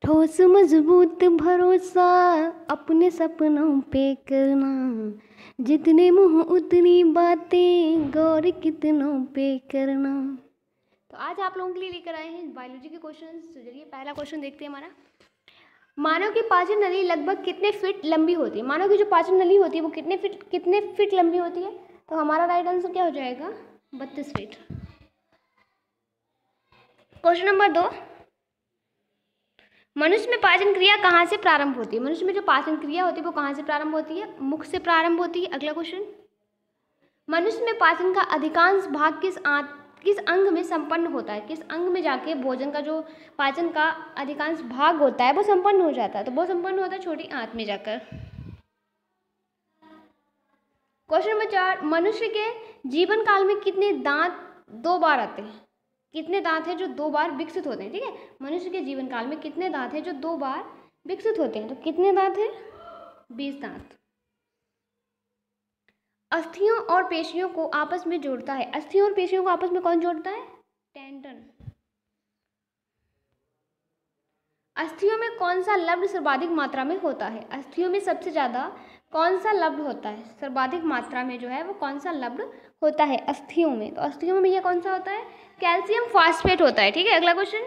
ठोस मजबूत भरोसा अपने सपनों पे करना, जितने मुँह उतनी बातें गौर कितनों पे करना। तो आज आप लोगों के लिए लेकर आए हैं बायोलॉजी के क्वेश्चन। तो चलिए पहला क्वेश्चन देखते हैं हमारा। मानव की पाचन नली लगभग कितने फीट लंबी होती है? मानव की जो पाचन नली होती है वो कितने फीट लंबी होती है? तो हमारा राइट आंसर क्या हो जाएगा? 32 फीट। क्वेश्चन नंबर 2, मनुष्य में पाचन क्रिया कहाँ से प्रारंभ होती है? मनुष्य में जो पाचन क्रिया होती है वो कहाँ से प्रारंभ होती है? मुख से प्रारंभ होती है। अगला क्वेश्चन, मनुष्य में पाचन का अधिकांश भाग किस अंग में संपन्न होता है? किस अंग में जाके भोजन का जो पाचन का अधिकांश भाग होता है वो संपन्न हो जाता है? तो वो संपन्न होता है छोटी आंत में जाकर। क्वेश्चन नंबर 4, मनुष्य के जीवन काल में कितने दांत 2 बार आते हैं? कितने दांत हैं जो 2 बार विकसित होते हैं? ठीक है, मनुष्य के जीवन काल में कितने दांत हैं जो 2 बार विकसित होते हैं? तो कितने दांत हैं? 20 दांत। अस्थियों और पेशियों को आपस में जोड़ता है। अस्थियों और पेशियों को आपस में कौन जोड़ता है? टेंडन। अस्थियों में कौन सा लब्ध सर्वाधिक मात्रा में होता है? अस्थियों में सबसे ज्यादा कौन सा लब्ध होता है? सर्वाधिक मात्रा में जो है वो कौन सा लब्ध होता है अस्थियों में? तो अस्थियों में भैया कौन सा होता है? कैल्शियम फॉस्फेट होता है। ठीक है, अगला क्वेश्चन,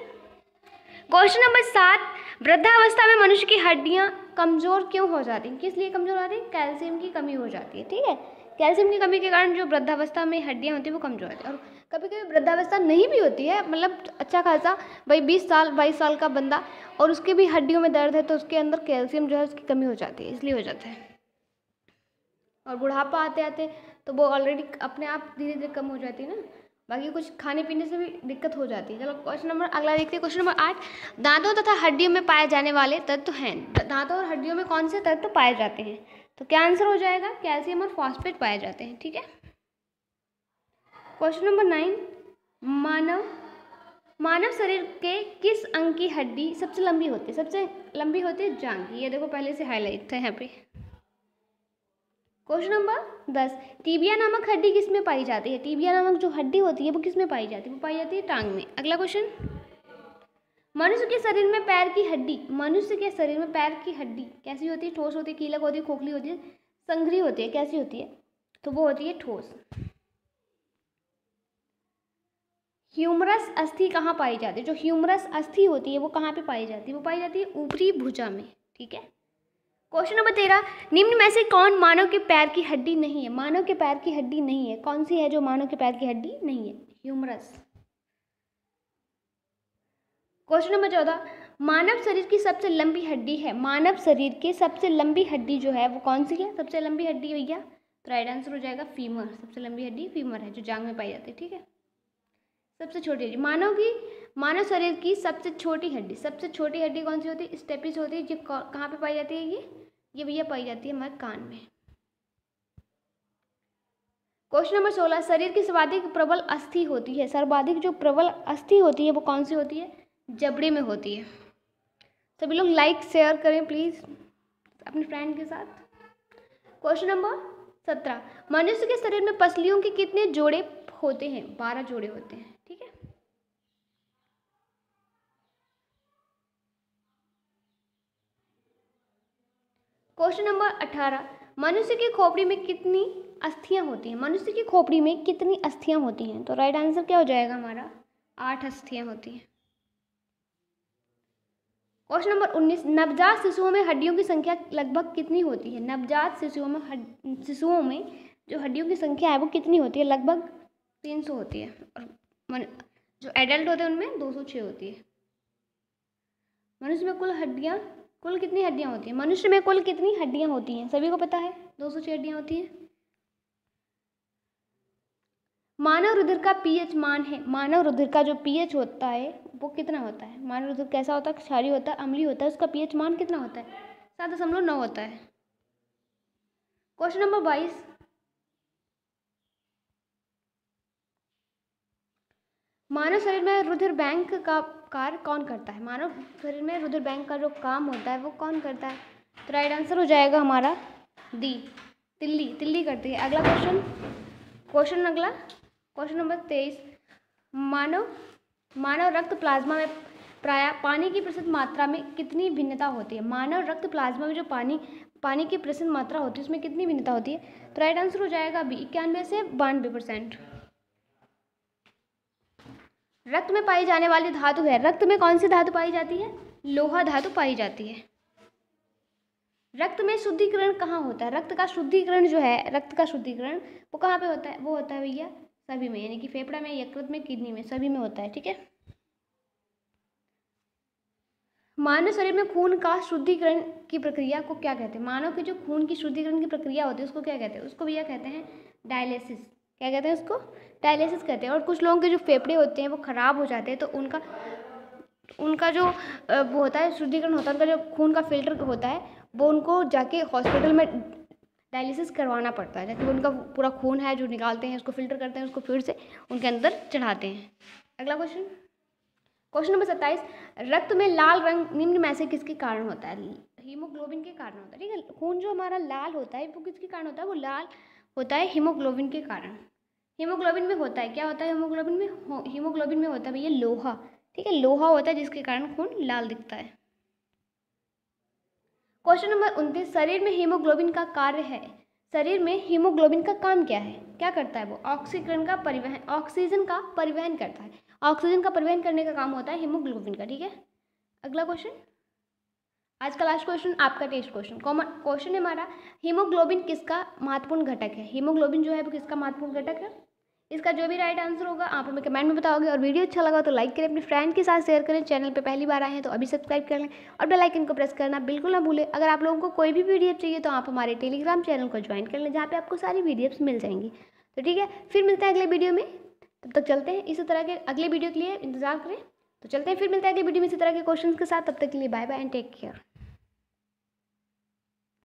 क्वेश्चन नंबर 7, वृद्धावस्था में मनुष्य की हड्डियां कमजोर क्यों हो जाती हैं? किस लिए कमजोर हो जाती हैं? कैल्शियम की कमी हो जाती है। ठीक है, कैल्शियम की कमी के कारण जो वृद्धावस्था में हड्डियां होती है वो कमजोर होती है। और कभी कभी वृद्धावस्था नहीं भी होती है, मतलब अच्छा खासा भाई 20 साल 22 साल का बंदा और उसकी भी हड्डियों में दर्द है तो उसके अंदर कैल्शियम जो है उसकी कमी हो जाती है, इसलिए हो जाता है। और बुढ़ापा आते आते तो वो ऑलरेडी अपने आप धीरे धीरे कम हो जाती है ना, बाकी कुछ खाने पीने से भी दिक्कत हो जाती है। चलो क्वेश्चन नंबर अगला देखते हैं। क्वेश्चन नंबर 8, दांतों तथा हड्डियों में पाए जाने वाले तत्व हैं। दांतों और हड्डियों में कौन से तत्व पाए जाते हैं? तो क्या आंसर हो जाएगा? कैल्शियम और फॉस्फेट पाए जाते हैं। ठीक है, क्वेश्चन नंबर 9, मानव शरीर के किस अंग की हड्डी सबसे लंबी होती है? सबसे लंबी होती है जांघ की। ये देखो पहले से हाईलाइट था यहाँ पे। क्वेश्चन नंबर 10, टीबिया नामक हड्डी किस में पाई जाती है? टीबिया नामक जो हड्डी होती है वो किस में पाई जाती है? वो पाई जाती है टांग में। अगला क्वेश्चन, मनुष्य के शरीर में पैर की हड्डी, मनुष्य के शरीर में पैर की हड्डी कैसी होती है? ठोस होती है, कीलक होती है, खोखली होती है, संघरी होती है? कैसी होती है? तो वो होती है ठोस। ह्यूमरस अस्थि कहाँ पाई जाती है? जो ह्यूमरस अस्थि होती है वो कहाँ पे पाई जाती है? वो पाई जाती है ऊपरी भुजा में। ठीक है, क्वेश्चन नंबर 13, निम्न में से कौन मानव के पैर की हड्डी नहीं है? मानव के पैर की हड्डी नहीं है, कौन सी है जो मानव के पैर की हड्डी नहीं है? ह्यूमरस। क्वेश्चन नंबर 14, मानव शरीर की सबसे लंबी हड्डी है, मानव शरीर की सबसे लंबी हड्डी जो है वो कौन सी है? सबसे लंबी हड्डी भैया, तो राइट आंसर हो जाएगा फीमर। सबसे लंबी हड्डी फीमर है जो जांघ में पाई जाती है। ठीक है, सबसे छोटी हड्डी मानव शरीर की सबसे छोटी हड्डी, सबसे छोटी हड्डी कौन सी होती है? स्टेपिस होती है। जो कहाँ पे पाई जाती है? ये भैया पाई जाती है हमारे कान में। क्वेश्चन नंबर 16, शरीर की सर्वाधिक प्रबल अस्थि होती है, सर्वाधिक जो प्रबल अस्थि होती है वो कौन सी होती है? जबड़े में होती है। सभी लोग लाइक शेयर करें प्लीज अपने फ्रेंड के साथ। क्वेश्चन नंबर 17, मनुष्य के शरीर में पसलियों के कितने जोड़े होते हैं? 12 जोड़े होते हैं। ठीक है, क्वेश्चन नंबर 18, मनुष्य की खोपड़ी में कितनी अस्थियां होती हैं? मनुष्य की खोपड़ी में कितनी अस्थियां होती हैं? तो राइट आंसर क्या हो जाएगा हमारा? 8 अस्थियां होती हैं। क्वेश्चन नंबर 19, नवजात शिशुओं में हड्डियों की संख्या लगभग कितनी होती है? नवजात शिशुओं में जो हड्डियों की संख्या है वो कितनी होती है? लगभग 300 होती है। और जो एडल्ट होते हैं उनमें 206 होती है। मनुष्य में कुल कितनी हड्डियां होती हैं? मनुष्य में कुल कितनी हड्डियां होती हैं? सभी को पता है 206 हड्डियां होती हैं। मानव रुधिर का पीएच मान है, मानव रुधिर का जो पीएच होता है वो कितना होता है? मानव रुधिर कैसा होता है? क्षारीय होता है, अम्लीय होता है, उसका पीएच मान कितना होता है? 7.9 होता है। क्वेश्चन नंबर 22, मानव शरीर में रुधिर बैंक का कार्य कौन करता है? मानव शरीर में रुधिर बैंक का जो काम होता है वो कौन करता है? तो राइट आंसर हो जाएगा हमारा डी, तिल्ली करती है। अगला क्वेश्चन नंबर 23, मानव रक्त प्लाज्मा में प्रायः पानी की प्रतिशत मात्रा में कितनी भिन्नता होती है? मानव रक्त प्लाज्मा में जो पानी की प्रतिशत मात्रा होती है उसमें कितनी भिन्नता होती है? तो राइट आंसर हो जाएगा बी, 91 से 92%। रक्त में पाई जाने वाली धातु है, रक्त में कौन सी धातु पाई जाती है? लोहा धातु पाई जाती है। रक्त में शुद्धिकरण कहाँ होता है? रक्त का शुद्धिकरण जो है, रक्त का शुद्धिकरण वो कहाँ पे होता है? वो होता है भैया सभी में, यानी कि फेफड़ा में, यकृत में, किडनी में, सभी में होता है। ठीक है। मानव शरीर में खून का शुद्धिकरण की प्रक्रिया को क्या कहते हैं? मानव की जो खून की शुद्धिकरण की प्रक्रिया होती है उसको क्या कहते हैं? उसको भैया कहते हैं डायलिसिस। क्या कहते हैं उसको? डायलिसिस कहते हैं। और कुछ लोगों के जो फेफड़े होते हैं वो ख़राब हो जाते हैं तो उनका जो वो होता है शुद्धिकरण होता है, उनका जो खून का फिल्टर होता है वो उनको जाके हॉस्पिटल में डायलिसिस करवाना पड़ता है, ताकि उनका पूरा खून है जो निकालते हैं उसको फिल्टर करते हैं, उसको फिर से उनके अंदर चढ़ाते हैं। अगला क्वेश्चन, क्वेश्चन नंबर 27, रक्त में लाल रंग निम्न में से किसके कारण होता है? हीमोग्लोबिन के कारण होता है। ठीक है। खून जो हमारा लाल होता है वो किसके कारण होता है? वो लाल होता है हीमोग्लोबिन के कारण। हीमोग्लोबिन में होता है, क्या होता है हीमोग्लोबिन में? हीमोग्लोबिन में होता है भैया लोहा। ठीक है, लोहा होता है जिसके कारण खून लाल दिखता है। क्वेश्चन नंबर 29, शरीर में हीमोग्लोबिन का कार्य है। शरीर में हीमोग्लोबिन का काम क्या है? क्या करता है वो? ऑक्सीजन का परिवहन करता है। ऑक्सीजन का परिवहन करने का काम होता है हीमोग्लोबिन का। ठीक है। अगला क्वेश्चन, आज का लास्ट क्वेश्चन आपका टेस्ट क्वेश्चन। क्वेश्चन है हमारा, हीमोग्लोबिन किसका महत्वपूर्ण घटक है? हीमोग्लोबिन जो है वो किसका महत्वपूर्ण घटक है? इसका जो भी राइट आंसर होगा आप हमें कमेंट में बताओगे। और वीडियो अच्छा लगा तो लाइक करें, अपने फ्रेंड के साथ शेयर करें। चैनल पे पहली बार आए हैं तो अभी सब्सक्राइब कर लें और बेल आइकन को प्रेस करना बिल्कुल ना भूलें। अगर आप लोगों को कोई भी पीडीएफ चाहिए तो आप हमारे टेलीग्राम चैनल को ज्वाइन कर लें, जहाँ पे आपको सारी पीडीएफ्स मिल जाएंगी। तो ठीक है, फिर मिलते हैं अगले वीडियो में। तब तक चलते हैं, इसी तरह के अगले वीडियो के लिए इंतजार करें। तो चलते हैं, फिर मिलते हैं अगले वीडियो में इसी तरह के क्वेश्चन के साथ। तब तक के लिए bye bye and take care.